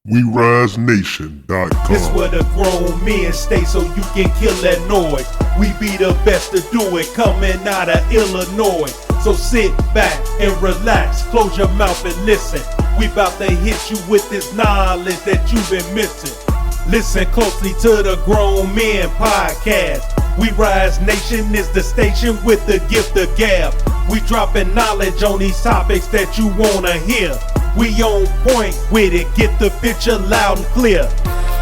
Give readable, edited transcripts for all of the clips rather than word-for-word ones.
WeRiseNation.com. This where the grown men stay so you can kill that noise. We be the best to do it, coming out of Illinois. So sit back and relax, close your mouth and listen. We bout to hit you with this knowledge that you've been missing. Listen closely to the Grown Men Podcast. We Rise Nation is the station with the gift of gab. We dropping knowledge on these topics that you wanna hear. We on point with it, get the picture loud and clear.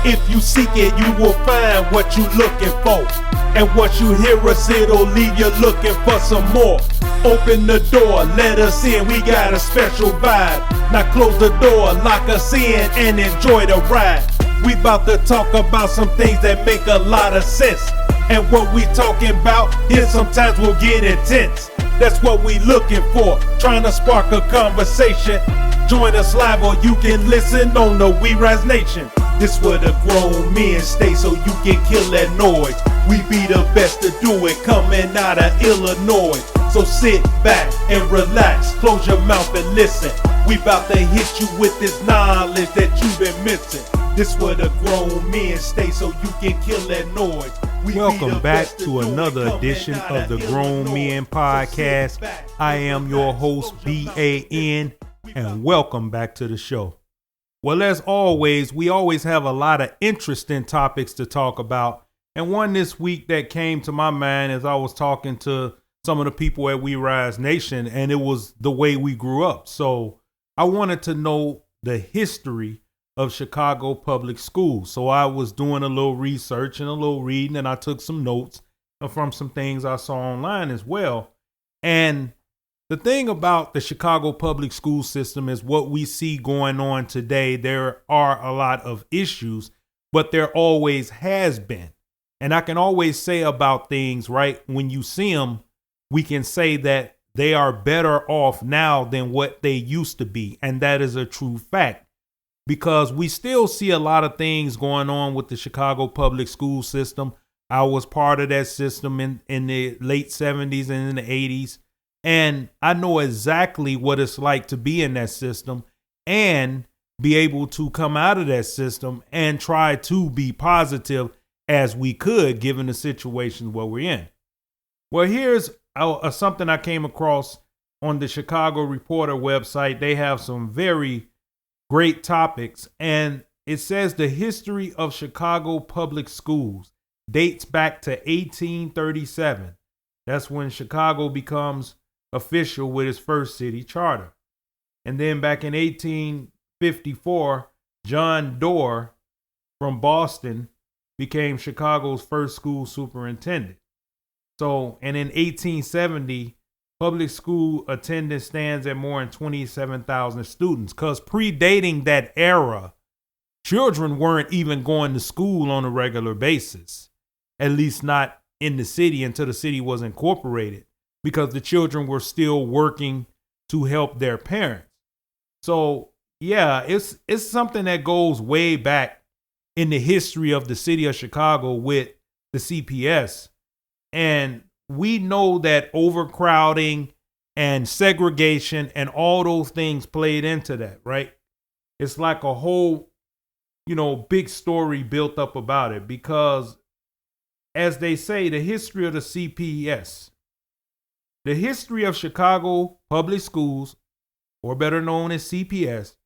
If you seek it, you will find what you looking for. And once you hear us, it'll leave you looking for some more. Open the door, let us in, we got a special vibe. Now close the door, lock us in, and enjoy the ride. We about to talk about some things that make a lot of sense. And what we talking about, here sometimes will get intense. That's what we looking for, trying to spark a conversation. Join us live or you can listen on the We Rise Nation. This where the grown men stay so you can kill that noise. We be the best to do it, coming out of Illinois. So sit back and relax, close your mouth and listen. We bout to hit you with this knowledge that you've been missing. This where the grown men stay so you can kill that noise. Welcome back to another edition of the Grown Men Podcast. I am your host, BAN, and welcome back to the show. Well, as always, we always have a lot of interesting topics to talk about. And one this week that came to my mind as I was talking to some of the people at We Rise Nation, and it was the way we grew up. So I wanted to know the history of Chicago public schools. So I was doing a little research and a little reading, and I took some notes from some things I saw online as well. And the thing about the Chicago public school system is what we see going on today. There are a lot of issues, but there always has been. And I can always say about things, right, when you see them, we can say that they are better off now than what they used to be. And that is a true fact. Because we still see a lot of things going on with the Chicago public school system. I was part of that system in the late 70s and in the 80s. And I know exactly what it's like to be in that system and be able to come out of that system and try to be positive as we could, given the situations where we're in. Well, here's something I came across on the Chicago Reporter website. They have some very great topics, and it says the history of Chicago public schools dates back to 1837. That's when Chicago becomes official with its first city charter. And then back in 1854, John Dorr from Boston became Chicago's first school superintendent. So, and in 1870, public school attendance stands at more than 27,000 students, because predating that era, children weren't even going to school on a regular basis, at least not in the city until the city was incorporated, because the children were still working to help their parents. So, yeah, it's something that goes way back in the history of the city of Chicago with the CPS. And we know that overcrowding and segregation and all those things played into that, right? It's like a whole, big story built up about it, because as they say, the history of the CPS, the history of Chicago public schools, or better known as CPS,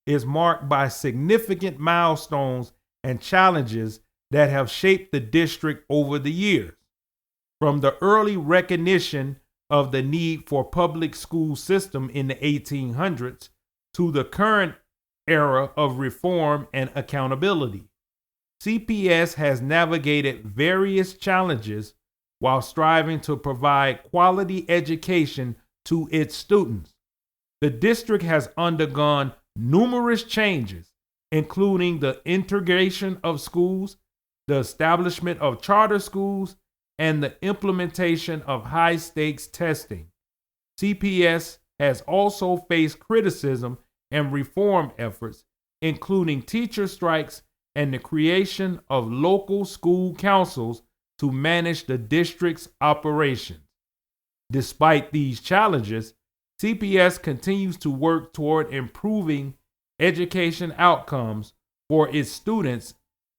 is marked by significant milestones and challenges that have shaped the district over the years. From the early recognition of the need for public school system in the 1800s to the current era of reform and accountability, CPS has navigated various challenges while striving to provide quality education to its students. The district has undergone numerous changes, including the integration of schools, the establishment of charter schools, and the implementation of high-stakes testing. CPS has also faced criticism and reform efforts, including teacher strikes and the creation of local school councils to manage the district's operations. Despite these challenges, CPS continues to work toward improving education outcomes for its students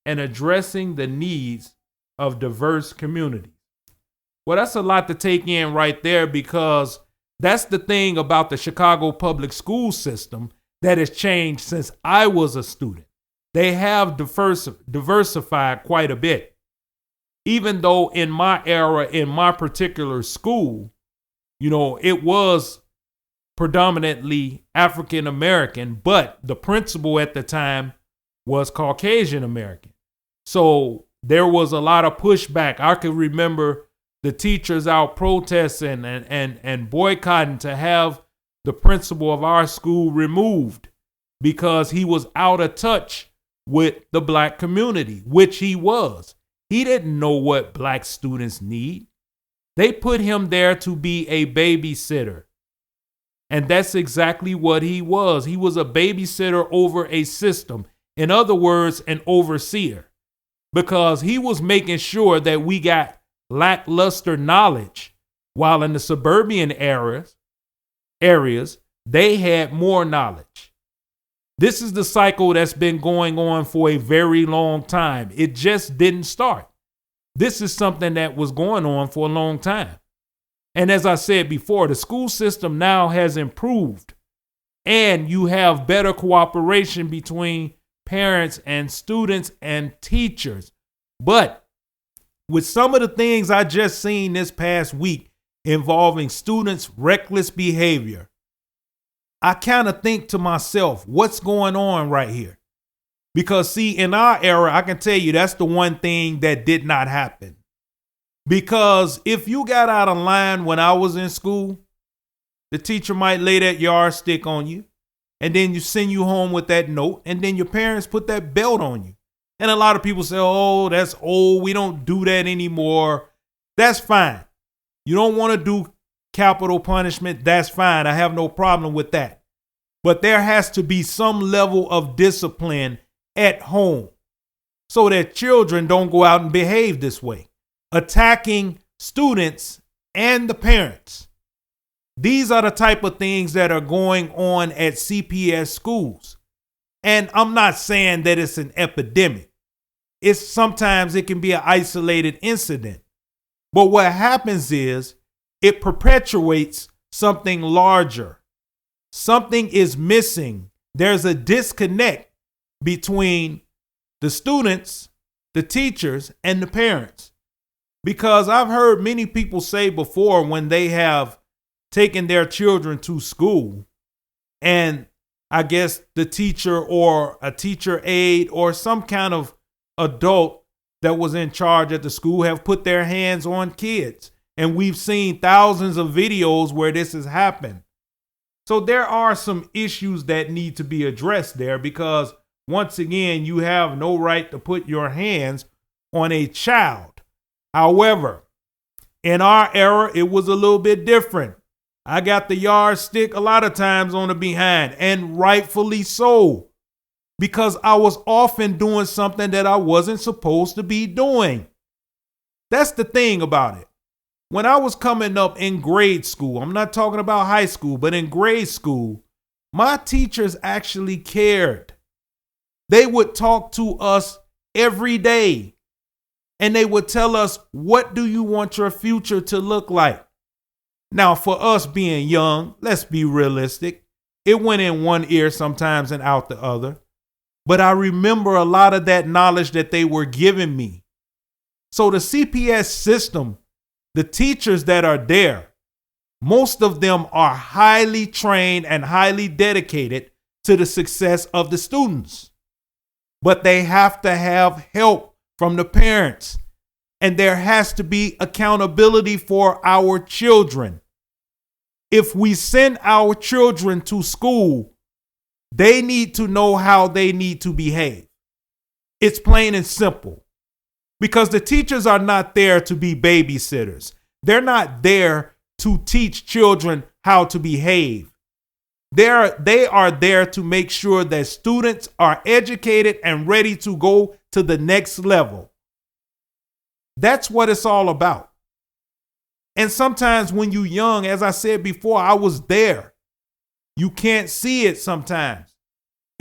and addressing the needs of diverse communities. Well, that's a lot to take in right there, because that's the thing about the Chicago public school system that has changed since I was a student. They have diversified quite a bit. Even though in my era, in my particular school, it was predominantly African American, but the principal at the time was Caucasian American. So there was a lot of pushback. I could remember the teachers out protesting and boycotting to have the principal of our school removed because he was out of touch with the black community, which he was. He didn't know what black students need. They put him there to be a babysitter. And that's exactly what he was. He was a babysitter over a system. In other words, an overseer. Because he was making sure that we got lackluster knowledge, while in the suburban areas, they had more knowledge. This is the cycle that's been going on for a very long time. It just didn't start. This is something that was going on for a long time. And as I said before, the school system now has improved, and you have better cooperation between parents and students and teachers. But with some of the things I just seen this past week involving students' reckless behavior, I kind of think to myself, what's going on right here? Because see, in our era, I can tell you that's the one thing that did not happen. Because if you got out of line when I was in school, the teacher might lay that yardstick on you, and then you send you home with that note, and then your parents put that belt on you. And a lot of people say, oh, that's old. We don't do that anymore. That's fine. You don't want to do capital punishment. That's fine. I have no problem with that. But there has to be some level of discipline at home so that children don't go out and behave this way, attacking students and the parents. These are the type of things that are going on at CPS schools. And I'm not saying that it's an epidemic. Sometimes it can be an isolated incident. But what happens is it perpetuates something larger. Something is missing. There's a disconnect between the students, the teachers, and the parents. Because I've heard many people say before, when they have taken their children to school, and I guess the teacher or a teacher aide or some kind of adult that was in charge at the school have put their hands on kids. And we've seen thousands of videos where this has happened. So there are some issues that need to be addressed there, because once again, you have no right to put your hands on a child. However, in our era, it was a little bit different. I got the yardstick a lot of times on the behind, and rightfully so, because I was often doing something that I wasn't supposed to be doing. That's the thing about it. When I was coming up in grade school, I'm not talking about high school, but in grade school, my teachers actually cared. They would talk to us every day, and they would tell us, what do you want your future to look like? Now, for us being young, let's be realistic. It went in one ear sometimes and out the other. But I remember a lot of that knowledge that they were giving me. So the CPS system, the teachers that are there, most of them are highly trained and highly dedicated to the success of the students. But they have to have help from the parents. And there has to be accountability for our children. If we send our children to school, they need to know how they need to behave. It's plain and simple. Because the teachers are not there to be babysitters. They're not there to teach children how to behave. They are there to make sure that students are educated and ready to go to the next level. That's what it's all about. And sometimes when you're young, as I said before, I was there. You can't see it sometimes.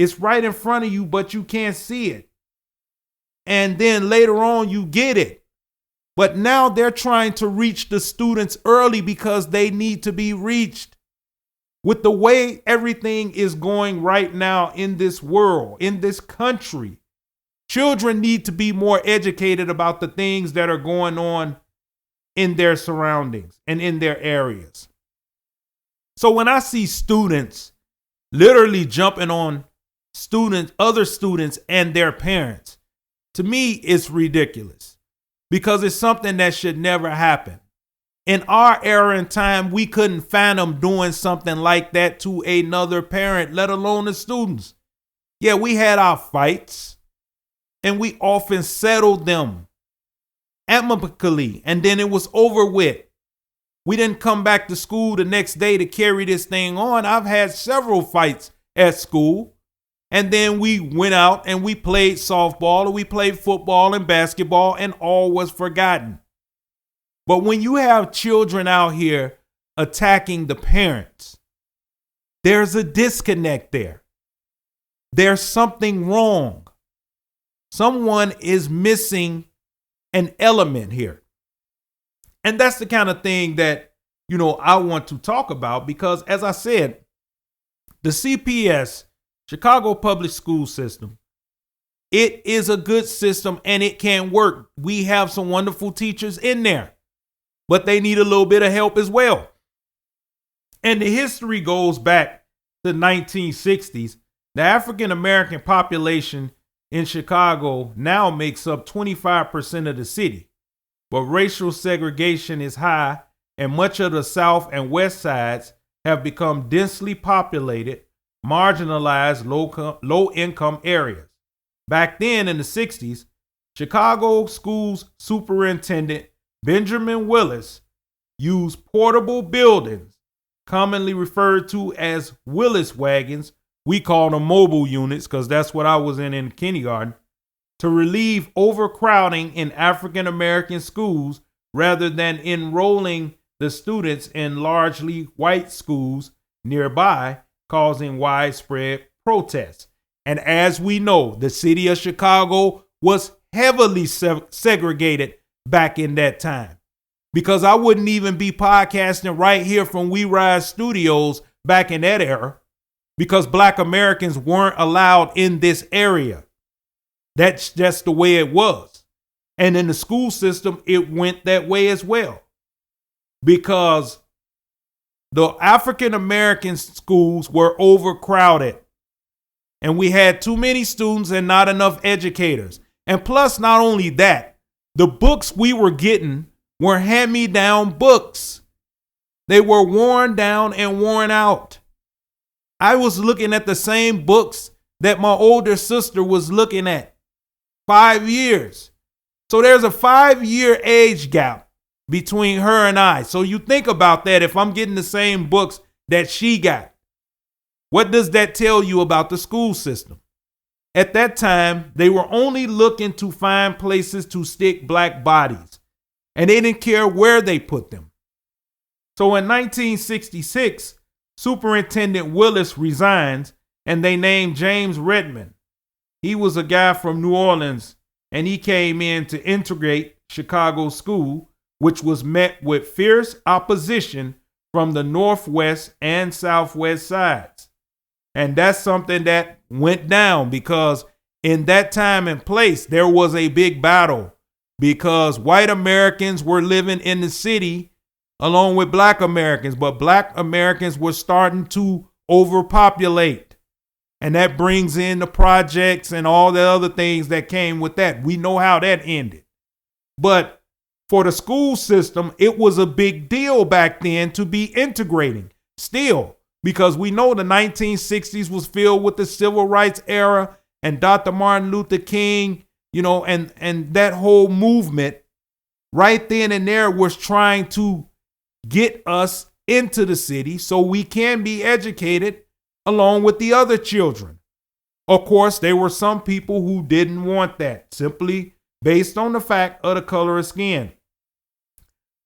It's right in front of you, but you can't see it. And then later on, you get it. But now they're trying to reach the students early because they need to be reached. With the way everything is going right now in this world, in this country, children need to be more educated about the things that are going on in their surroundings and in their areas. So when I see students literally jumping on other students and their parents, to me, it's ridiculous because it's something that should never happen. In our era and time, we couldn't fathom doing something like that to another parent, let alone the students. Yeah, we had our fights and we often settled them amicably, and then it was over with. We didn't come back to school the next day to carry this thing on. I've had several fights at school, and then we went out and we played softball or we played football and basketball, and all was forgotten. But when you have children out here attacking the parents, there's a disconnect there. There's something wrong. Someone is missing an element here. And that's the kind of thing that, I want to talk about because, as I said, the CPS, Chicago Public School System, it is a good system and it can work. We have some wonderful teachers in there, but they need a little bit of help as well. And the history goes back to the 1960s. The African American population in Chicago now makes up 25% of the city, but racial segregation is high, and much of the South and West sides have become densely populated, marginalized, low-income areas. Back then in the 60s, Chicago Schools Superintendent Benjamin Willis used portable buildings, commonly referred to as Willis wagons. We call them mobile units because that's what I was in kindergarten, to relieve overcrowding in African American schools rather than enrolling the students in largely white schools nearby, causing widespread protests. And as we know, the city of Chicago was heavily segregated back in that time, because I wouldn't even be podcasting right here from We Rise Studios back in that era, because Black Americans weren't allowed in this area. That's just the way it was. And in the school system, it went that way as well, because the African American schools were overcrowded and we had too many students and not enough educators. And plus, not only that, the books we were getting were hand-me-down books. They were worn down and worn out. I was looking at the same books that my older sister was looking at. 5 years. So there's a 5-year age gap between her and I. So you think about that. If I'm getting the same books that she got, what does that tell you about the school system? At that time, they were only looking to find places to stick Black bodies, and they didn't care where they put them. So in 1966, Superintendent Willis resigns and they named James Redmond. He was a guy from New Orleans, and he came in to integrate Chicago school, which was met with fierce opposition from the Northwest and Southwest sides. And that's something that went down because in that time and place, there was a big battle because white Americans were living in the city along with Black Americans, but Black Americans were starting to overpopulate. And that brings in the projects and all the other things that came with that. We know how that ended. But for the school system, it was a big deal back then to be integrating still, because we know the 1960s was filled with the civil rights era and Dr. Martin Luther King, and that whole movement right then and there was trying to get us into the city so we can be educated along with the other children. Of course, there were some people who didn't want that, simply based on the fact of the color of skin.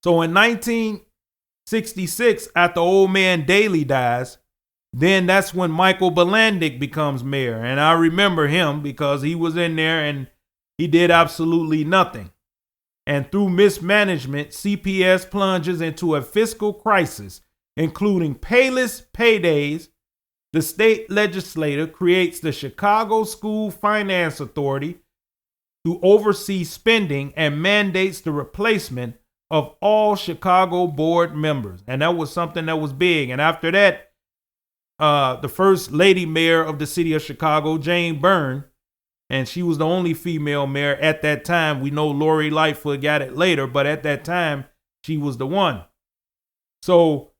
So in 1966, after Old Man Daley dies, Then that's when Michael Bilandic becomes mayor. And I remember him because he was in there and he did absolutely nothing. And through mismanagement, CPS plunges into a fiscal crisis, including payless paydays. The state legislature creates the Chicago School Finance Authority to oversee spending and mandates the replacement of all Chicago board members. And that was something that was big. And after that, the first lady mayor of the city of Chicago, Jane Byrne, and she was the only female mayor at that time. We know Lori Lightfoot got it later, but at that time, she was the one. So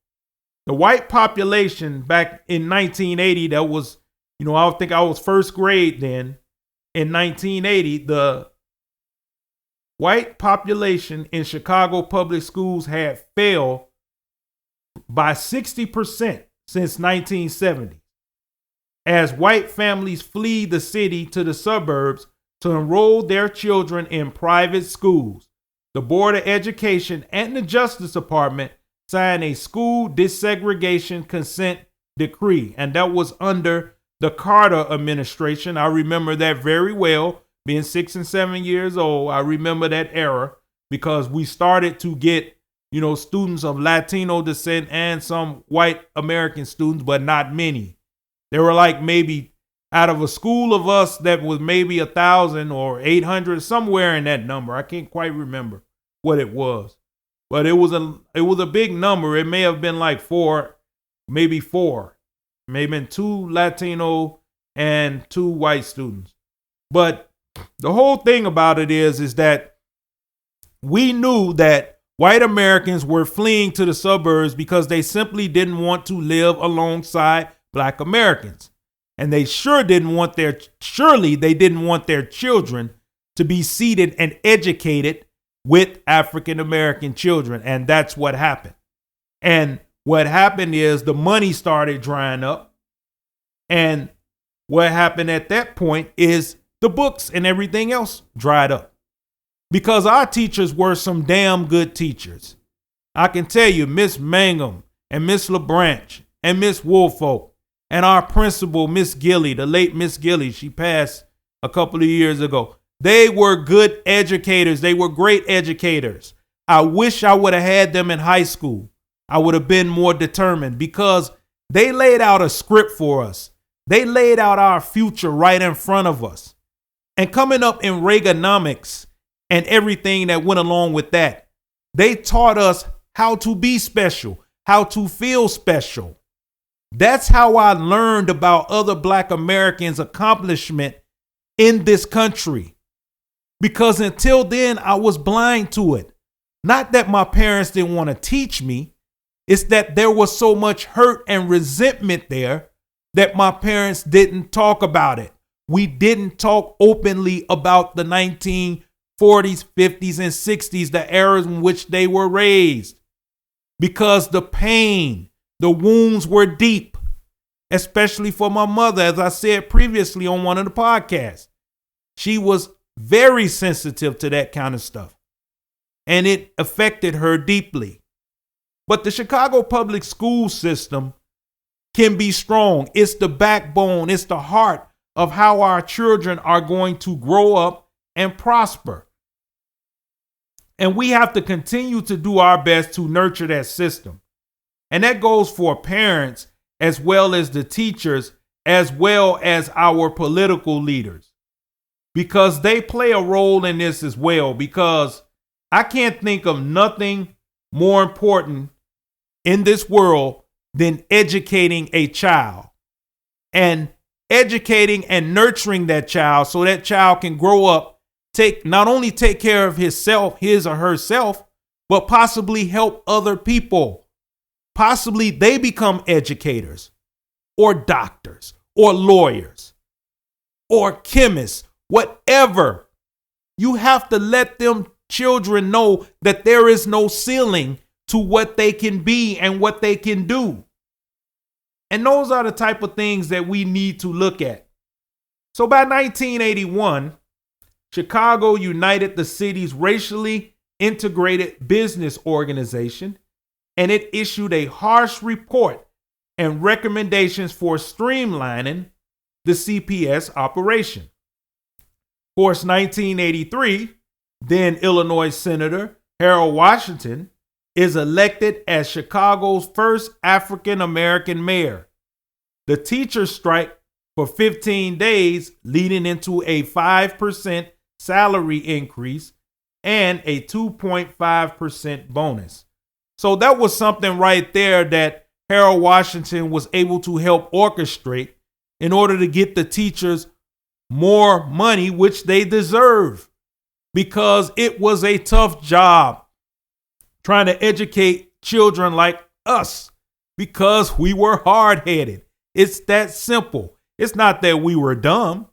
the white population back in 1980, that was, I think I was first grade then. In 1980, the white population in Chicago public schools had fell by 60% since 1970. As white families flee the city to the suburbs to enroll their children in private schools, the Board of Education and the Justice Department signed a school desegregation consent decree, and that was under the Carter administration. I remember that very well. Being 6 and 7 years old, I remember that era because we started to get, students of Latino descent and some white American students, but not many. There were like maybe out of a school of us that was maybe 1,000 or 800, somewhere in that number. I can't quite remember what it was, but it was a big number. It may have been like four, maybe 2 Latino and 2 white students. But the whole thing about it is that we knew that white Americans were fleeing to the suburbs because they simply didn't want to live alongside Black Americans. And they didn't want their children to be seated and educated with African American children. And that's what happened. And what happened is the money started drying up. And what happened at that point is the books and everything else dried up. Because our teachers were some damn good teachers. I can tell you, Miss Mangum and Miss LeBranch and Miss Woolfolk and our principal, Miss Gilly, the late Miss Gilly, she passed a couple of years ago. They were good educators. They were great educators. I wish I would have had them in high school. I would have been more determined because they laid out a script for us. They laid out our future right in front of us. And coming up in Reaganomics and everything that went along with that, they taught us how to be special, how to feel special. That's how I learned about other Black Americans' accomplishment in this country. Because until then, I was blind to it. Not that my parents didn't want to teach me. It's that there was so much hurt and resentment there that my parents didn't talk about it. We didn't talk openly about the 1940s, 50s, and 60s, the eras in which they were raised. Because the pain, the wounds were deep, especially for my mother, as I said previously on one of the podcasts. She was very sensitive to that kind of stuff, and it affected her deeply. But the Chicago public school system can be strong. It's the backbone, it's the heart of how our children are going to grow up and prosper. And we have to continue to do our best to nurture that system. And that goes for parents as well as the teachers, as well as our political leaders, because they play a role in this as well. Because I can't think of nothing more important in this world than educating a child and educating and nurturing that child so that child can grow up, not only take care of his or herself, but possibly help other people. Possibly they become educators or doctors or lawyers or chemists, whatever. You have to let them children know that there is no ceiling to what they can be and what they can do. And those are the type of things that we need to look at. So by 1981, Chicago united the city's racially integrated business organization, and it issued a harsh report and recommendations for streamlining the CPS operation. Of course, 1983, then Illinois Senator Harold Washington is elected as Chicago's first African-American mayor. The teachers strike for 15 days, leading into a 5% salary increase and a 2.5% bonus. So that was something right there that Harold Washington was able to help orchestrate in order to get the teachers more money, which they deserve, because it was a tough job trying to educate children like us because we were hard-headed. It's that simple. It's not that we were dumb.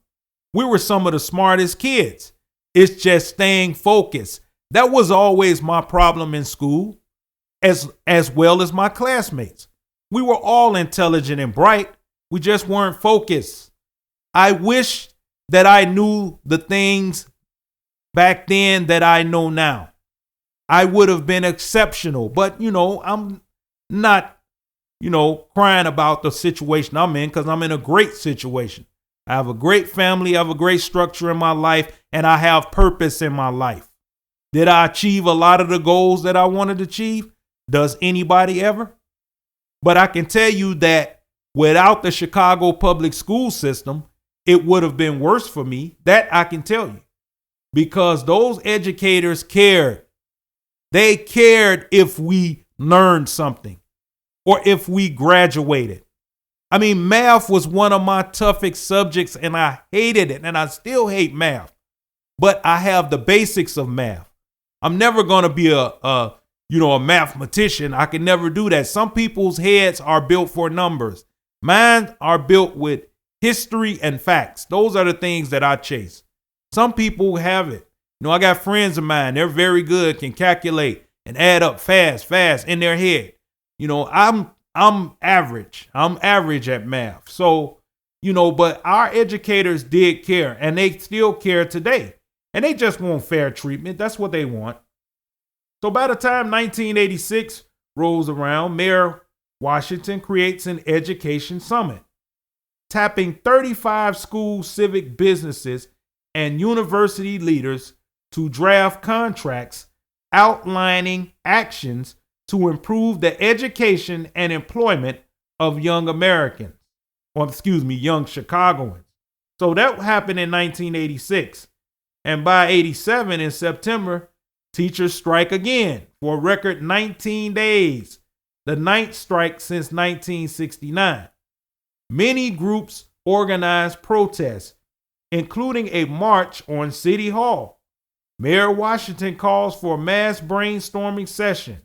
We were some of the smartest kids. It's just staying focused. That was always my problem in school, as well as my classmates. We were all intelligent and bright. We just weren't focused. I wish that I knew the things back then that I know now. I would have been exceptional, but I'm not, crying about the situation I'm in, because I'm in a great situation. I have a great family, I have a great structure in my life, and I have purpose in my life. Did I achieve a lot of the goals that I wanted to achieve? Does anybody ever? But I can tell you that without the Chicago public school system, it would have been worse for me. That I can tell you. Because those educators cared. They cared if we learned something or if we graduated. I mean, math was one of my toughest subjects and I hated it, and I still hate math. But I have the basics of math. I'm never going to be a mathematician. I can never do that. Some people's heads are built for numbers. Mine are built with history and facts. Those are the things that I chase. Some people have it. I got friends of mine. They're very good, can calculate and add up fast in their head. I'm average. I'm average at math. So, but our educators did care, and they still care today. And they just want fair treatment. That's what they want. So by the time 1986 rolls around, Mayor Washington creates an education summit, tapping 35 school civic businesses and university leaders to draft contracts outlining actions to improve the education and employment of young Americans, young Chicagoans. So that happened in 1986. And by 87 in September, teachers strike again for a record 19 days, the 9th strike since 1969. Many groups organized protests, including a march on City Hall. Mayor Washington calls for a mass brainstorming session,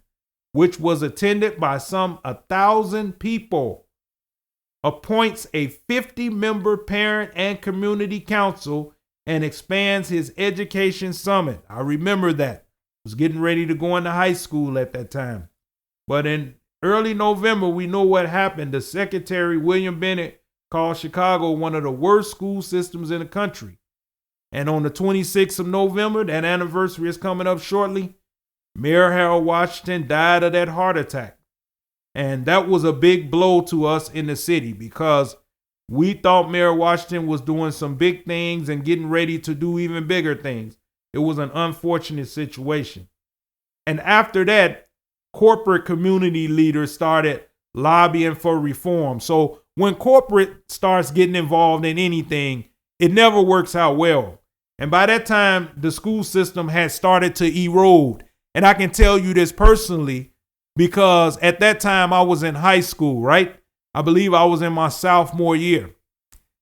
which was attended by some 1,000 people, appoints a 50-member parent and community council, and expands his education summit. I remember that. I was getting ready to go into high school at that time. But in early November, we know what happened. The Secretary, William Bennett, called Chicago one of the worst school systems in the country. And on the 26th of November, that anniversary is coming up shortly, Mayor Harold Washington died of that heart attack. And that was a big blow to us in the city because we thought Mayor Washington was doing some big things and getting ready to do even bigger things. It was an unfortunate situation. And after that, corporate community leaders started lobbying for reform. So when corporate starts getting involved in anything, it never works out well. And by that time, the school system had started to erode. And I can tell you this personally, because at that time I was in high school, right? I believe I was in my sophomore year.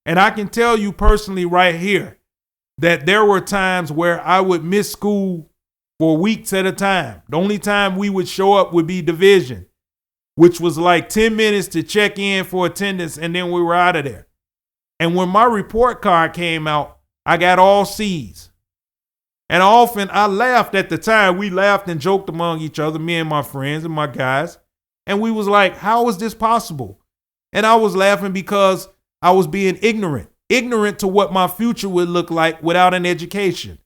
And I can tell you personally right here that there were times where I would miss school for weeks at a time. The only time we would show up would be division, which was like 10 minutes to check in for attendance, and then we were out of there. And when my report card came out, I got all C's. And often I laughed at the time. We laughed and joked among each other, me and my friends and my guys. And we was like, how is this possible? And I was laughing because I was being ignorant to what my future would look like without an education.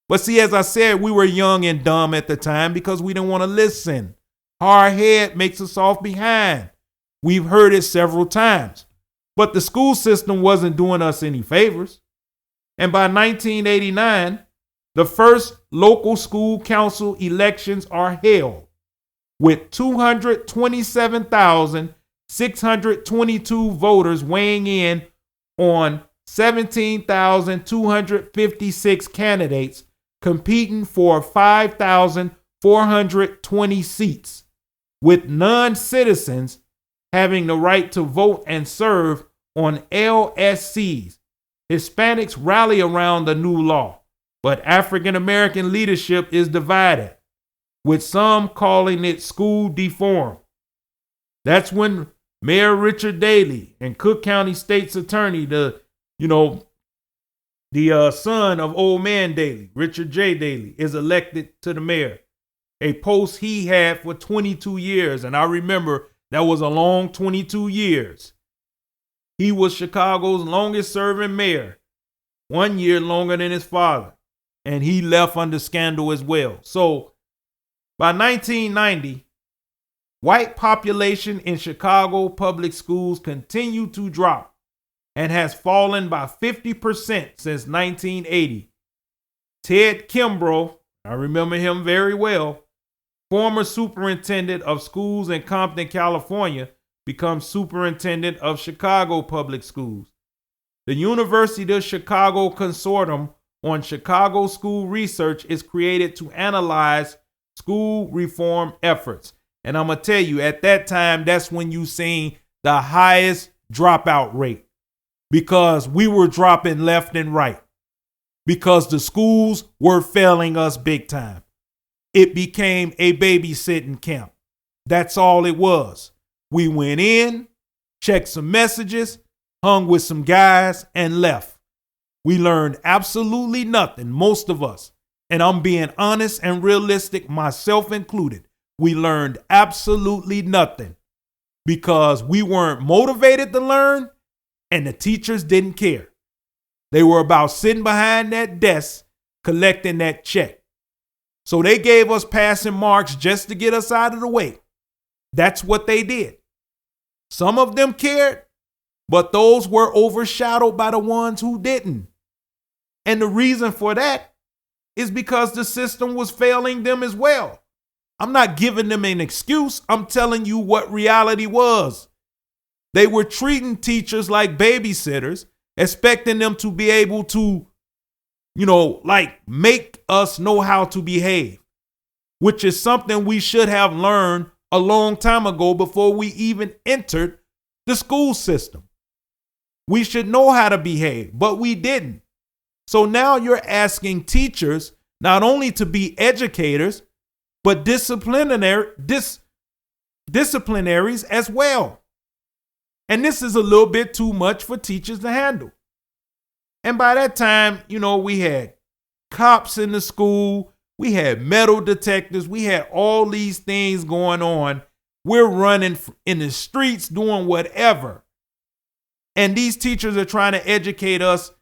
But see, as I said, we were young and dumb at the time because we didn't want to listen. Hard head makes us soft behind. We've heard it several times. But the school system wasn't doing us any favors. And by 1989, the first local school council elections are held, with 227,622 voters weighing in on 17,256 candidates competing for 5,420 seats, with non-citizens having the right to vote and serve on LSCs. Hispanics rally around the new law, but African American leadership is divided, with some calling it school deform. That's when Mayor Richard Daley and Cook County State's Attorney, the son of Old Man Daley, Richard J. Daley, is elected to the mayor, a post he had for 22 years. And I remember that was a long 22 years. He was Chicago's longest serving mayor, 1 year longer than his father. And he left under scandal as well. So by 1990, white population in Chicago public schools continued to drop and has fallen by 50% since 1980. Ted Kimbrough, I remember him very well, former superintendent of schools in Compton, California, becomes superintendent of Chicago public schools. The University of Chicago Consortium on Chicago School Research is created to analyze school reform efforts. And I'm going to tell you, at that time, that's when you seen the highest dropout rate, because we were dropping left and right, because the schools were failing us big time. It became a babysitting camp. That's all it was. We went in, checked some messages, hung with some guys, and left. We learned absolutely nothing, most of us. And I'm being honest and realistic, myself included. We learned absolutely nothing because we weren't motivated to learn, and the teachers didn't care. They were about sitting behind that desk collecting that check. So they gave us passing marks just to get us out of the way. That's what they did. Some of them cared, but those were overshadowed by the ones who didn't. And the reason for that is because the system was failing them as well. I'm not giving them an excuse. I'm telling you what reality was. They were treating teachers like babysitters, expecting them to be able to, make us know how to behave, which is something we should have learned a long time ago before we even entered the school system. We should know how to behave, but we didn't. So now you're asking teachers not only to be educators, but disciplinaries as well. And this is a little bit too much for teachers to handle. And by that time, we had cops in the school, we had metal detectors, we had all these things going on. We're running in the streets doing whatever. And these teachers are trying to educate us.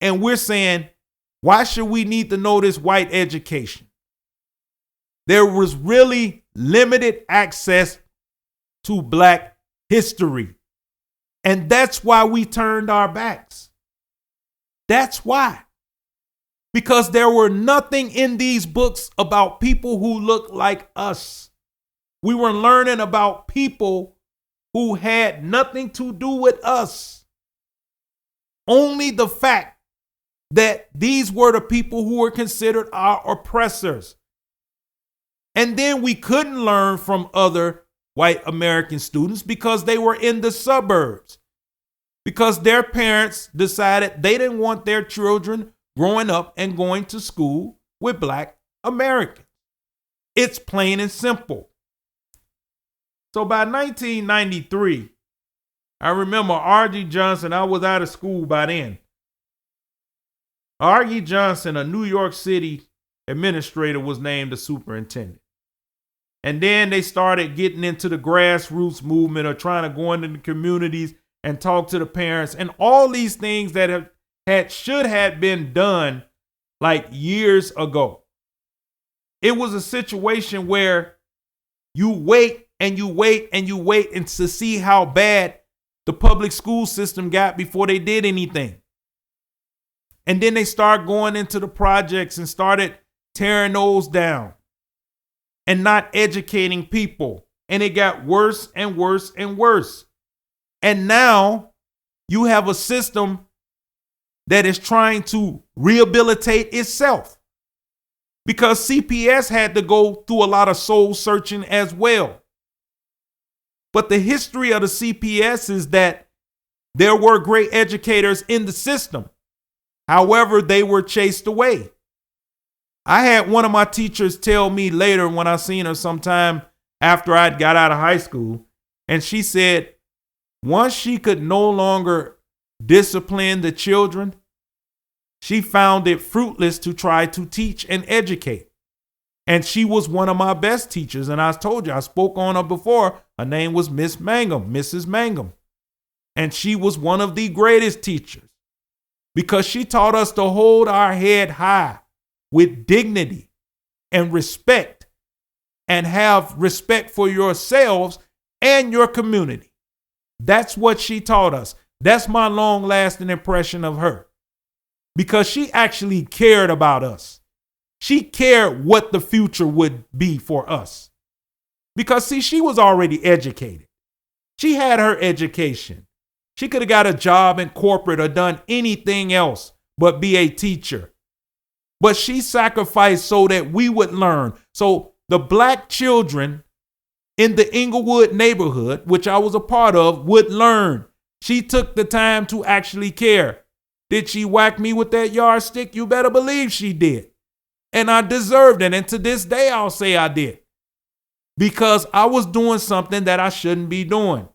And we're saying, why should we need to know this white education? There was really limited access to Black history. And that's why we turned our backs. That's why. Because there were nothing in these books about people who look like us. We were learning about people who had nothing to do with us. Only the fact that these were the people who were considered our oppressors. And then we couldn't learn from other white American students because they were in the suburbs, because their parents decided they didn't want their children growing up and going to school with Black Americans. It's plain and simple. So by 1993, I remember R.G. Johnson, I was out of school by then. R.G. Johnson, a New York City administrator, was named the superintendent. And then they started getting into the grassroots movement of trying to go into the communities and talk to the parents and all these things that should have been done like years ago. It was a situation where you wait and you wait and you wait and to see how bad the public school system got before they did anything. And then they start going into the projects and started tearing those down and not educating people. And it got worse and worse and worse. And now you have a system that is trying to rehabilitate itself, because CPS had to go through a lot of soul searching as well. But the history of the CPS is that there were great educators in the system. However, they were chased away. I had one of my teachers tell me later, when I seen her sometime after I'd got out of high school, and she said once she could no longer discipline the children, she found it fruitless to try to teach and educate. And she was one of my best teachers. And I told you, I spoke on her before. Her name was Miss Mangum, Mrs. Mangum. And she was one of the greatest teachers because she taught us to hold our head high with dignity and respect, and have respect for yourselves and your community. That's what she taught us. That's my long-lasting impression of her, because she actually cared about us. She cared what the future would be for us. Because, see, she was already educated. She had her education. She could have got a job in corporate or done anything else but be a teacher. But she sacrificed so that we would learn. So the black children in the Inglewood neighborhood, which I was a part of, would learn. She took the time to actually care. Did she whack me with that yardstick? You better believe she did. And I deserved it. And to this day, I'll say I did. Because I was doing something that I shouldn't be doing.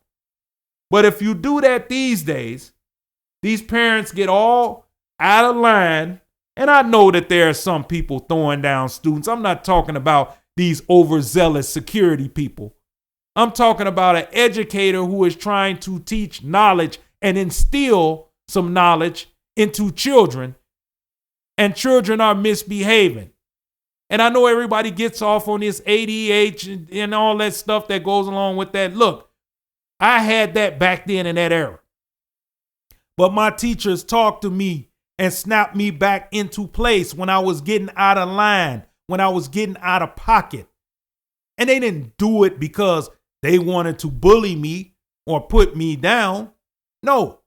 But if you do that these days, these parents get all out of line. And I know that there are some people throwing down students. I'm not talking about these overzealous security people. I'm talking about an educator who is trying to teach knowledge and instill some knowledge into children, and children are misbehaving. And I know everybody gets off on this ADH and all that stuff that goes along with that. Look, I had that back then in that era. But my teachers talked to me and snapped me back into place when I was getting out of line, when I was getting out of pocket. And they didn't do it because they wanted to bully me or put me down. No,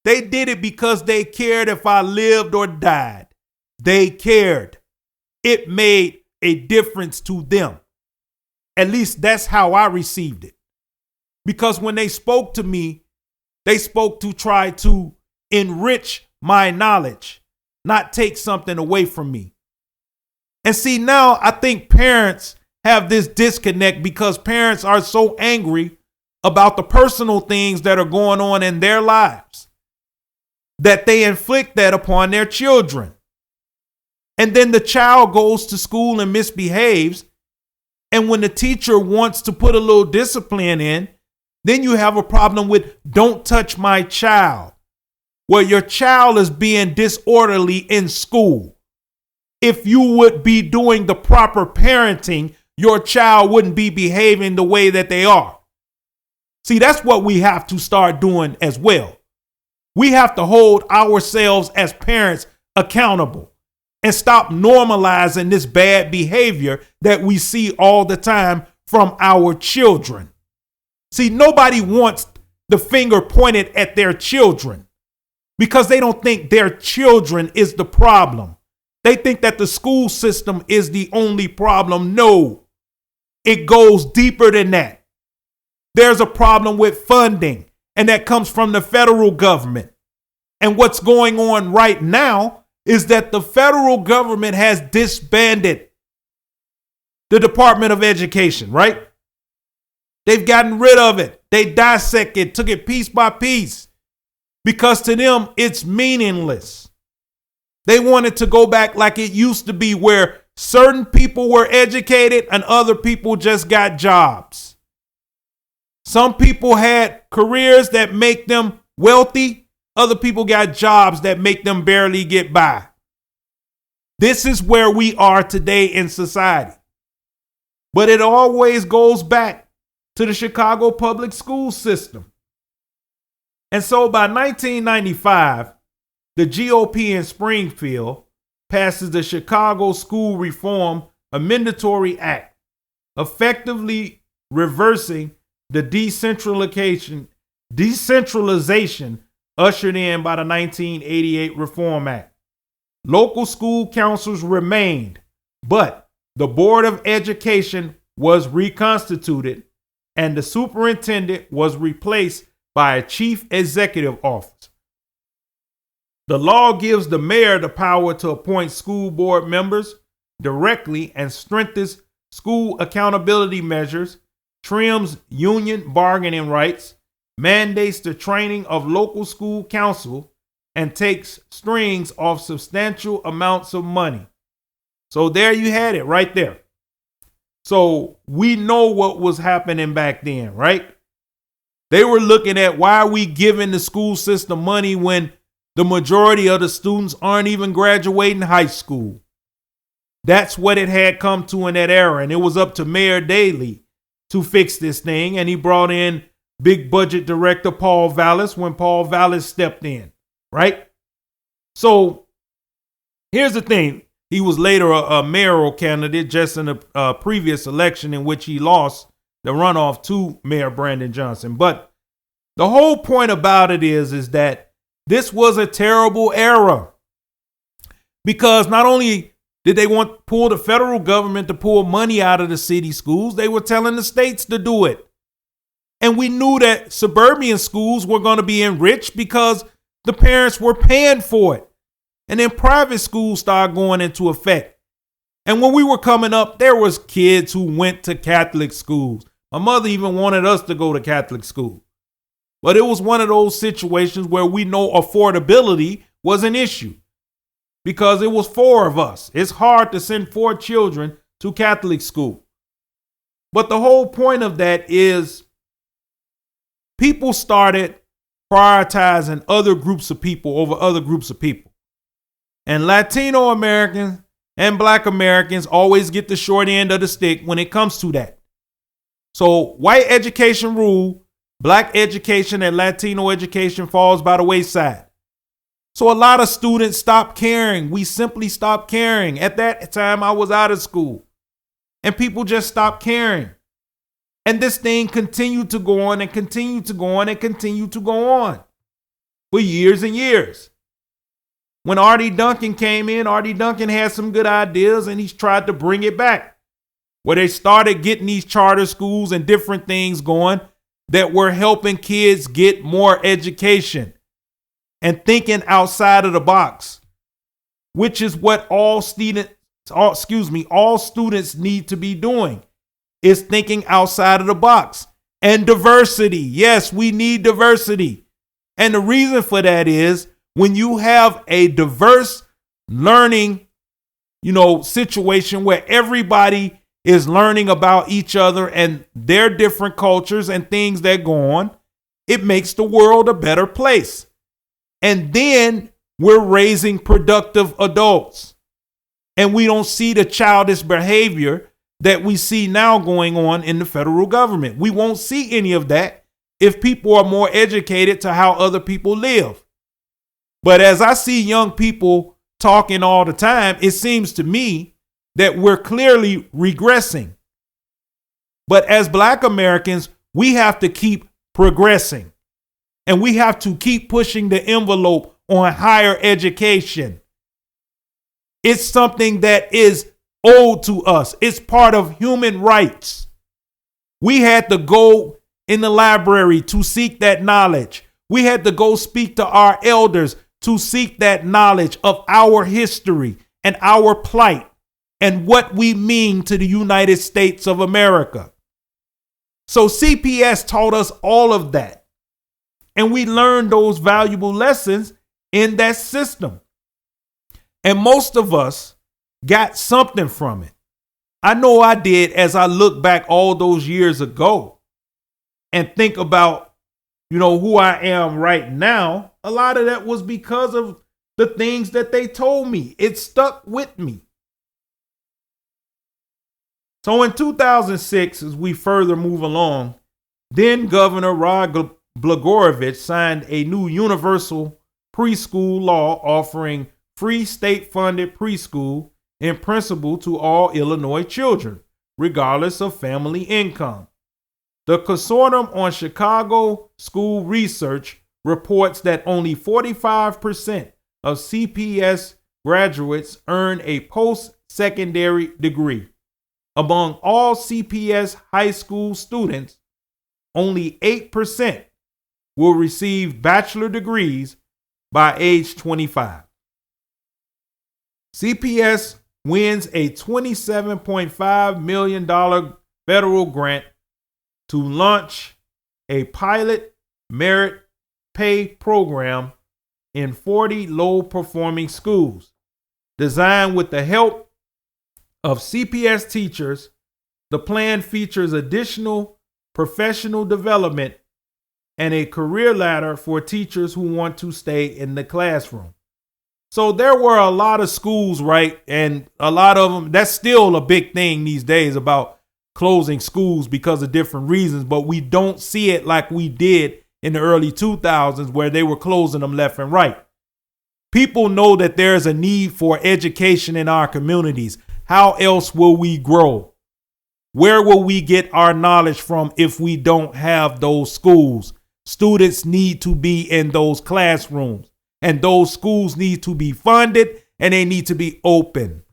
they did it because they cared if I lived or died. They cared. It made a difference to them. At least that's how I received it. Because when they spoke to me, they spoke to try to enrich my knowledge, not take something away from me. And see, now I think parents have this disconnect because parents are so angry about the personal things that are going on in their lives that they inflict that upon their children. And then the child goes to school and misbehaves. And when the teacher wants to put a little discipline in, then you have a problem with "don't touch my child." Well, your child is being disorderly in school. If you would be doing the proper parenting, your child wouldn't be behaving the way that they are. See, that's what we have to start doing as well. We have to hold ourselves as parents accountable and stop normalizing this bad behavior that we see all the time from our children. See, nobody wants the finger pointed at their children because they don't think their children is the problem. They think that the school system is the only problem. No, it goes deeper than that. There's a problem with funding, and that comes from the federal government. And what's going on right now is that the federal government has disbanded the Department of Education, right? They've gotten rid of it. They dissected, took it piece by piece, because to them it's meaningless. They wanted to go back like it used to be, where certain people were educated and other people just got jobs. Some people had careers that make them wealthy. Other people got jobs that make them barely get by. This is where we are today in society. But it always goes back to the Chicago public school system. And so by 1995, the GOP in Springfield passes the Chicago School Reform Amendatory Act, effectively reversing the decentralization ushered in by the 1988 Reform Act. Local school councils remained, but the Board of Education was reconstituted and the superintendent was replaced by a chief executive officer. The law gives the mayor the power to appoint school board members directly and strengthens school accountability measures, trims union bargaining rights, mandates the training of local school council, and takes strings off substantial amounts of money. So there you had it right there. So we know what was happening back then, right? They were looking at, why are we giving the school system money when the majority of the students aren't even graduating high school? That's what it had come to in that era. And it was up to Mayor Daley to fix this thing. And he brought in big budget director Paul Vallis when Paul Vallis stepped in, right? So here's the thing. He was later a mayoral candidate just in a previous election in which he lost the runoff to Mayor Brandon Johnson. But the whole point about it is that this was a terrible era, because not only did they pull the federal government to pull money out of the city schools, they were telling the states to do it. And we knew that suburban schools were going to be enriched because the parents were paying for it. And then private schools started going into effect. And when we were coming up, there was kids who went to Catholic schools. My mother even wanted us to go to Catholic school. But it was one of those situations where we know affordability was an issue, because it was 4 of us. It's hard to send 4 children to Catholic school. But the whole point of that is people started prioritizing other groups of people over other groups of people. And Latino Americans and Black Americans always get the short end of the stick when it comes to that. So white education rule, Black education and Latino education falls by the wayside. So a lot of students stopped caring. We simply stopped caring. At that time, I was out of school. And people just stopped caring. And this thing continued to go on and continued to go on and continued to go on for years and years. When R.D. Duncan came in, R.D. Duncan had some good ideas, and he's tried to bring it back, where they started getting these charter schools and different things going that were helping kids get more education and thinking outside of the box, which is what all students need to be doing, is thinking outside of the box. And diversity. Yes, we need diversity. And the reason for that is, when you have a diverse learning, situation where everybody is learning about each other and their different cultures and things that go on, it makes the world a better place. And then we're raising productive adults. And we don't see the childish behavior that we see now going on in the federal government. We won't see any of that if people are more educated to how other people live. But as I see young people talking all the time, it seems to me that we're clearly regressing. But as Black Americans, we have to keep progressing. And we have to keep pushing the envelope on higher education. It's something that is owed to us. It's part of human rights. We had to go in the library to seek that knowledge. We had to go speak to our elders to seek that knowledge of our history and our plight and what we mean to the United States of America. So CPS taught us all of that. And we learned those valuable lessons in that system. And most of us got something from it. I know I did, as I look back all those years ago and think about, who I am right now. A lot of that was because of the things that they told me. It stuck with me. So in 2006, as we further move along, Then Governor Rod Blagojevich signed a new universal preschool law offering free state-funded preschool in principle to all Illinois children, regardless of family income. The Consortium on Chicago School Research reports that only 45% of CPS graduates earn a post-secondary degree. Among all CPS high school students, only 8% will receive bachelor degrees by age 25. CPS wins a $27.5 million federal grant to launch a pilot merit pay program in 40 low-performing schools. Designed with the help of CPS teachers, the plan features additional professional development and a career ladder for teachers who want to stay in the classroom. So there were a lot of schools, right? And a lot of them, that's still a big thing these days about closing schools because of different reasons, but we don't see it like we did in the early 2000s where they were closing them left and right. People know that there's a need for education in our communities. How else will we grow? Where will we get our knowledge from if we don't have those schools? Students need to be in those classrooms, and those schools need to be funded and they need to be open.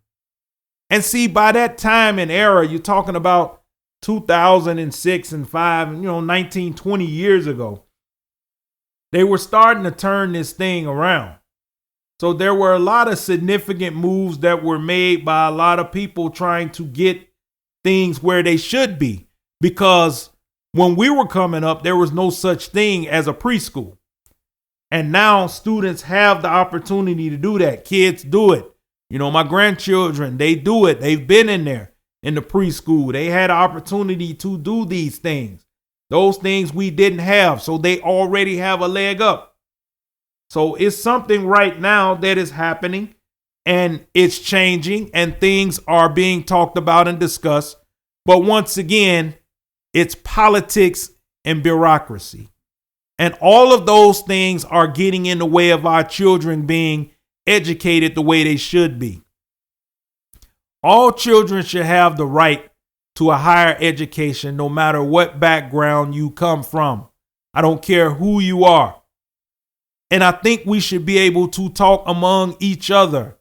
And see, by that time and era, you're talking about 2006 and 5, 19, 20 years ago, they were starting to turn this thing around. So there were a lot of significant moves that were made by a lot of people trying to get things where they should be. Because when we were coming up, there was no such thing as a preschool. And now students have the opportunity to do that. Kids do it. My grandchildren, they do it. They've been in there in the preschool. They had opportunity to do these things. Those things we didn't have. So they already have a leg up. So it's something right now that is happening and it's changing and things are being talked about and discussed. But once again, it's politics and bureaucracy. And all of those things are getting in the way of our children being educated the way they should be. All children should have the right to a higher education, no matter what background you come from. I don't care who you are. And I think we should be able to talk among each other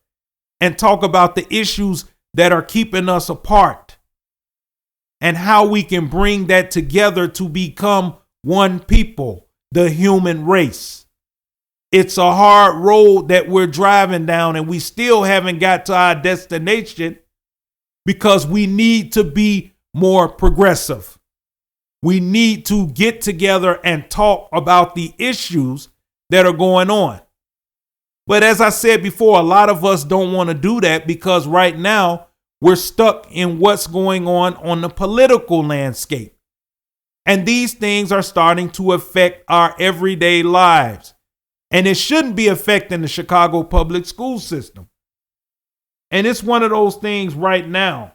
and talk about the issues that are keeping us apart and how we can bring that together to become one people, the human race. It's a hard road that we're driving down and we still haven't got to our destination because we need to be more progressive. We need to get together and talk about the issues that are going on. But as I said before, a lot of us don't want to do that because right now we're stuck in what's going on the political landscape. And these things are starting to affect our everyday lives. And it shouldn't be affecting the Chicago public school system. And it's one of those things right now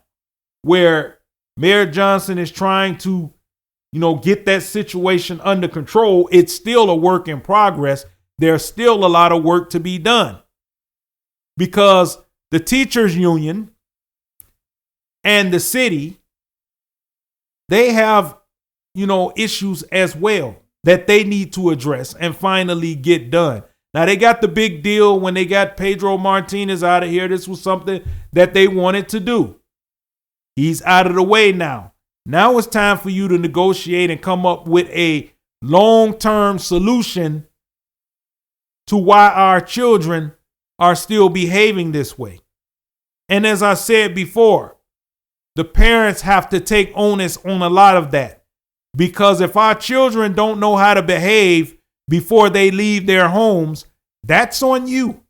where Mayor Johnson is trying to get that situation under control. It's still a work in progress. There's still a lot of work to be done because the teachers union and the city, they have, issues as well that they need to address and finally get done. Now, they got the big deal when they got Pedro Martinez out of here. This was something that they wanted to do. He's out of the way now. Now it's time for you to negotiate and come up with a long-term solution to why our children are still behaving this way. And as I said before, the parents have to take onus on a lot of that. Because if our children don't know how to behave before they leave their homes, that's on you.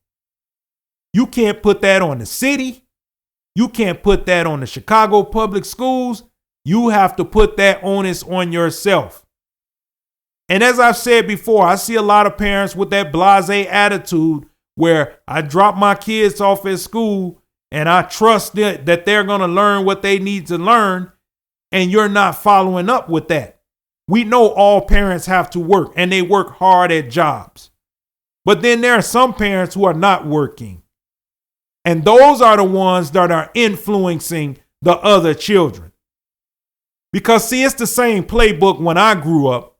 You can't put that on the city. You can't put that on the Chicago public schools. You have to put that onus on yourself. And as I've said before, I see a lot of parents with that blasé attitude where I drop my kids off at school and I trust that they're going to learn what they need to learn, and you're not following up with that. We know all parents have to work and they work hard at jobs. But then there are some parents who are not working. And those are the ones that are influencing the other children. Because see, it's the same playbook when I grew up.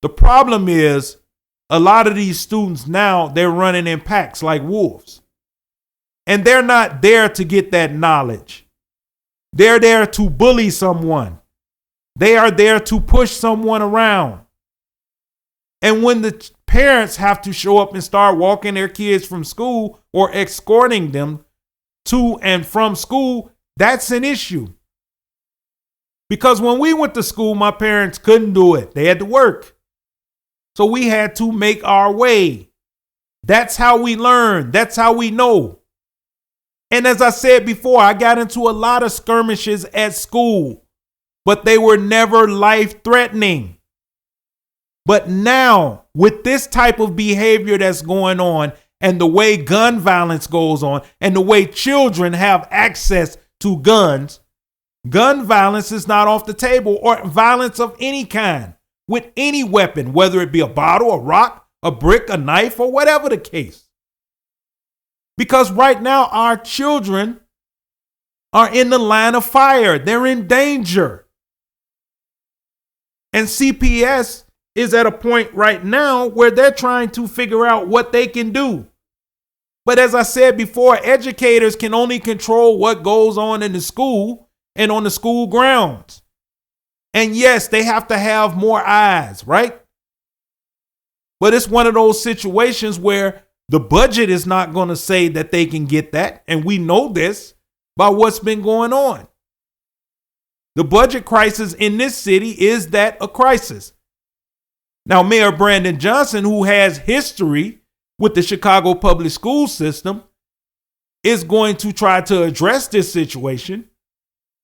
The problem is a lot of these students now, they're running in packs like wolves. And they're not there to get that knowledge. They're there to bully someone. They are there to push someone around. And when the parents have to show up and start walking their kids from school or escorting them to and from school, that's an issue. Because when we went to school, my parents couldn't do it. They had to work. So we had to make our way. That's how we learn. That's how we know. And as I said before, I got into a lot of skirmishes at school, but they were never life-threatening. But now, with this type of behavior that's going on, and the way gun violence goes on, and the way children have access to guns, gun violence is not off the table, or violence of any kind, with any weapon, whether it be a bottle, a rock, a brick, a knife, or whatever the case. Because right now, our children are in the line of fire. They're in danger. And CPS is at a point right now where they're trying to figure out what they can do. But as I said before, educators can only control what goes on in the school and on the school grounds. And yes, they have to have more eyes, right? But it's one of those situations where the budget is not going to say that they can get that. And we know this by what's been going on. The budget crisis in this city is that a crisis. Now, Mayor Brandon Johnson, who has history with the Chicago public school system, is going to try to address this situation.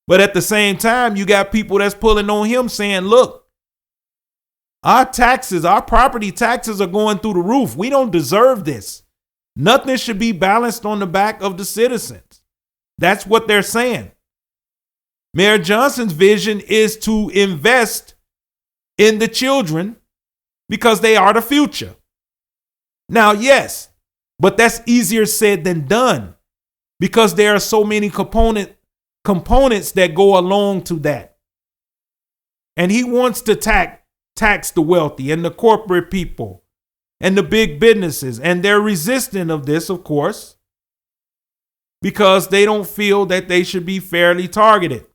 But at the same time, you got people that's pulling on him saying, look, our taxes, our property taxes are going through the roof. We don't deserve this. Nothing should be balanced on the back of the citizens. That's what they're saying. Mayor Johnson's vision is to invest in the children because they are the future. Now, yes, but that's easier said than done because there are so many components that go along to that. And he wants to tax the wealthy and the corporate people and the big businesses. And they're resistant of this, of course, because they don't feel that they should be fairly targeted.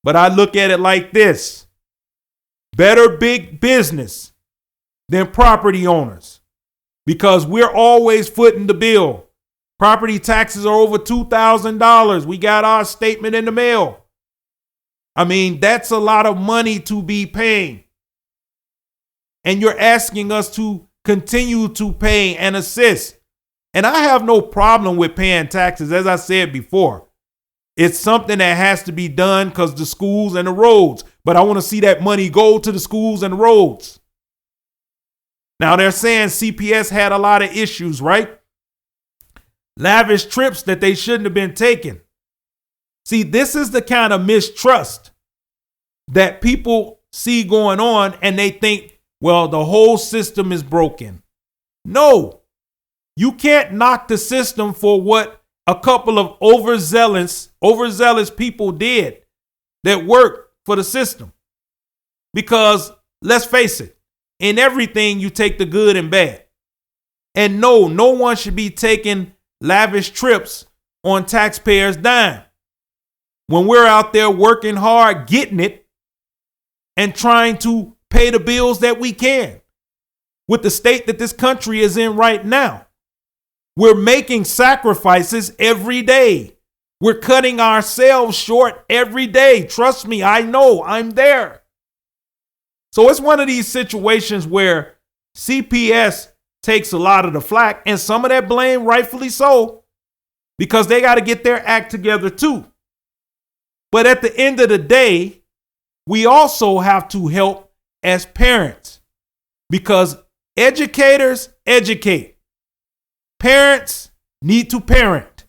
But I look at it like this: better big business than property owners, because we're always footing the bill. Property taxes are over $2,000. We got our statement in the mail. I mean, that's a lot of money to be paying. And you're asking us to continue to pay and assist. And I have no problem with paying taxes. As I said before, it's something that has to be done because the schools and the roads. But I want to see that money go to the schools and the roads. Now they're saying CPS had a lot of issues, right? Lavish trips that they shouldn't have been taking. See, this is the kind of mistrust that people see going on, and they think, well, the whole system is broken. No, you can't knock the system for what a couple of overzealous people did that worked for the system. Because let's face it, in everything you take the good and bad. And no one should be taking lavish trips on taxpayers' dime when we're out there working hard, getting it, and trying to pay the bills that we can with the state that this country is in right now. We're making sacrifices every day. We're cutting ourselves short every day. Trust me, I know, I'm there. So it's one of these situations where CPS takes a lot of the flack, and some of that blame, rightfully so, because they got to get their act together too. But at the end of the day, we also have to help as parents, because educators educate. Parents need to parent.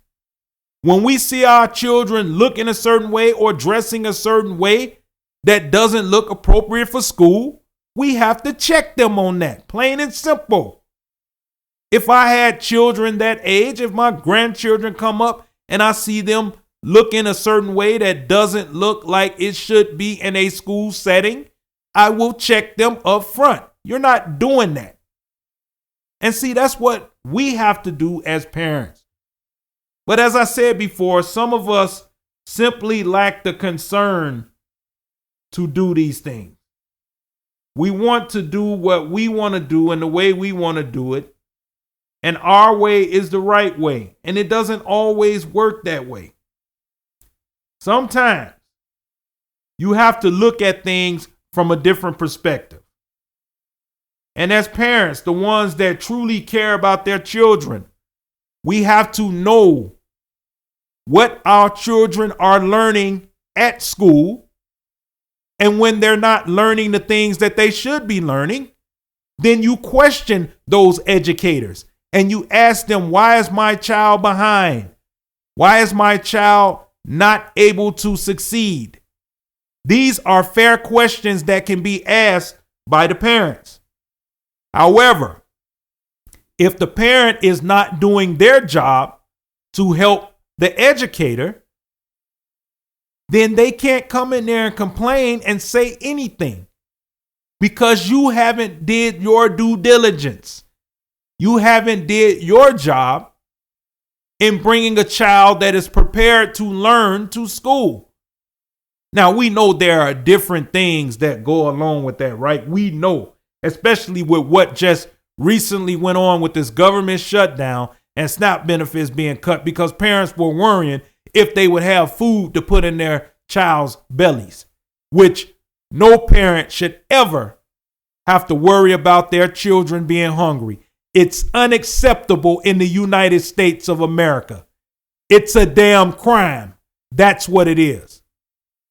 When we see our children looking a certain way or dressing a certain way, that doesn't look appropriate for school, we have to check them on that, plain and simple. If I had children that age, if my grandchildren come up and I see them look in a certain way that doesn't look like it should be in a school setting, I will check them up front. You're not doing that. And see, that's what we have to do as parents. But as I said before, some of us simply lack the concern to do these things. We want to do what we want to do and the way we want to do it. And our way is the right way. And it doesn't always work that way. Sometimes you have to look at things from a different perspective. And as parents, the ones that truly care about their children, we have to know what our children are learning at school. And when they're not learning the things that they should be learning, then you question those educators and you ask them, why is my child behind? Why is my child not able to succeed? These are fair questions that can be asked by the parents. However, if the parent is not doing their job to help the educator, then they can't come in there and complain and say anything because you haven't did your due diligence. You haven't did your job in bringing a child that is prepared to learn to school. Now, we know there are different things that go along with that, right? We know, especially with what just recently went on with this government shutdown and SNAP benefits being cut because parents were worrying if they would have food to put in their child's bellies, which no parent should ever have to worry about their children being hungry. It's unacceptable in the United States of America. It's a damn crime. That's what it is.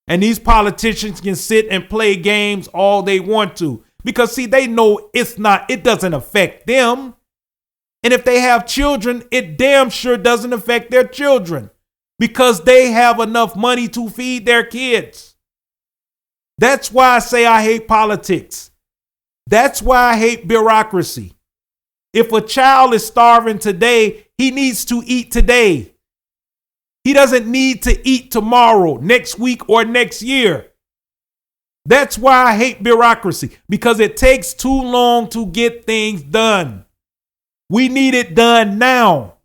And these politicians can sit and play games all they want to because, see, they know it doesn't affect them. And if they have children, it damn sure doesn't affect their children because they have enough money to feed their kids. That's why I say I hate politics. That's why I hate bureaucracy. If a child is starving today, he needs to eat today. He doesn't need to eat tomorrow, next week, or next year. That's why I hate bureaucracy, because it takes too long to get things done. We need it done now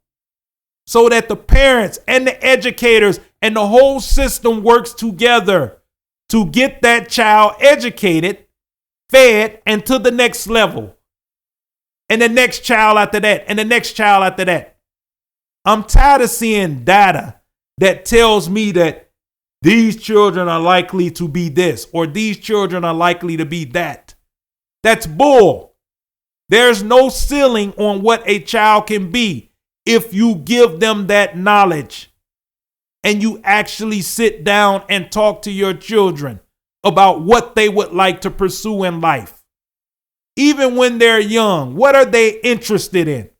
so that the parents and the educators and the whole system works together to get that child educated, fed, and to the next level. And the next child after that, and the next child after that. I'm tired of seeing data that tells me that these children are likely to be this or these children are likely to be that. That's bull. There's no ceiling on what a child can be if you give them that knowledge and you actually sit down and talk to your children about what they would like to pursue in life. Even when they're young, what are they interested in?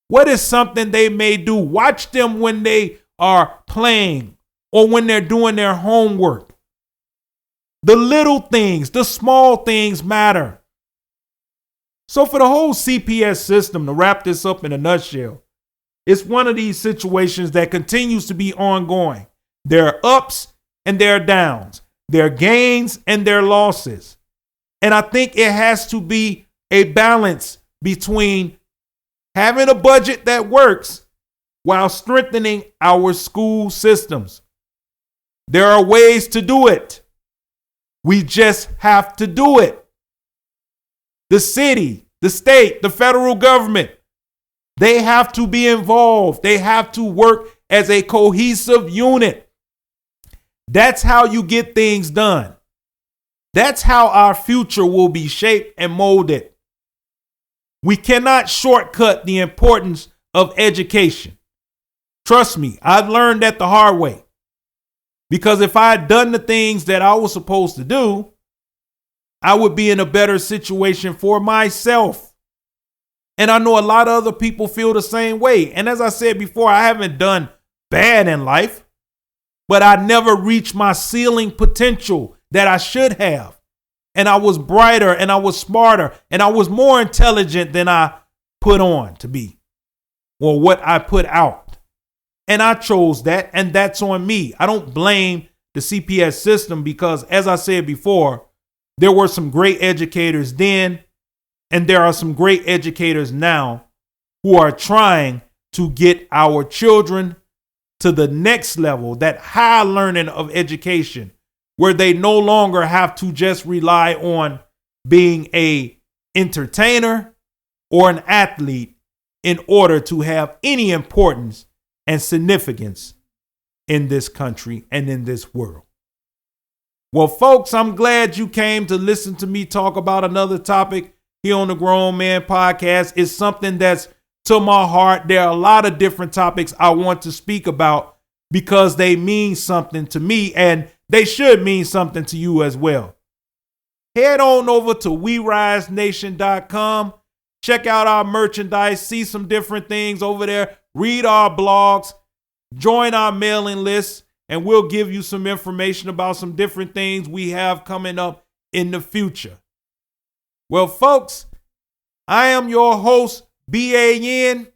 What is something they may do? Watch them when they are playing or when they're doing their homework. The little things, the small things matter. So for the whole CPS system, to wrap this up in a nutshell, it's one of these situations that continues to be ongoing. There are ups and there are downs. There are gains and there are losses. And I think it has to be a balance between having a budget that works while strengthening our school systems. There are ways to do it. We just have to do it. The city, the state, the federal government, they have to be involved. They have to work as a cohesive unit. That's how you get things done. That's how our future will be shaped and molded. We cannot shortcut the importance of education. Trust me, I've learned that the hard way. Because if I had done the things that I was supposed to do, I would be in a better situation for myself. And I know a lot of other people feel the same way. And as I said before, I haven't done bad in life, but I never reached my ceiling potential that I should have. And I was brighter and I was smarter and I was more intelligent than I put on to be, or what I put out. And I chose that, and that's on me. I don't blame the CPS system because, as I said before, there were some great educators then, and there are some great educators now who are trying to get our children to the next level, that high learning of education, where they no longer have to just rely on being an entertainer or an athlete in order to have any importance and significance in this country and in this world. Well, folks, I'm glad you came to listen to me talk about another topic here on the Grown Man Podcast. It's something that's to my heart. There are a lot of different topics I want to speak about because they mean something to me, and they should mean something to you as well. Head on over to WeRiseNation.com. Check out our merchandise, see some different things over there, read our blogs, join our mailing list, and we'll give you some information about some different things we have coming up in the future. Well, folks, I am your host, BAN,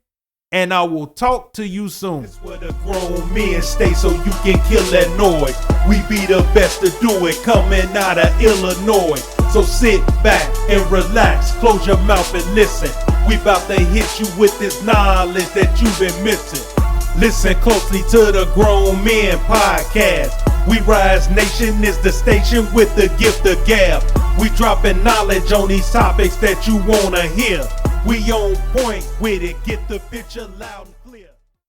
and I will talk to you soon. It's where the grown men stay so you can kill that noise. We be the best to do it, coming out of Illinois. So sit back and relax, close your mouth and listen. We about to hit you with this knowledge that you've been missing. Listen closely to the Grown Men Podcast. We Rise Nation is the station with the gift of gab. We dropping knowledge on these topics that you wanna hear. We on point with it, get the picture loud.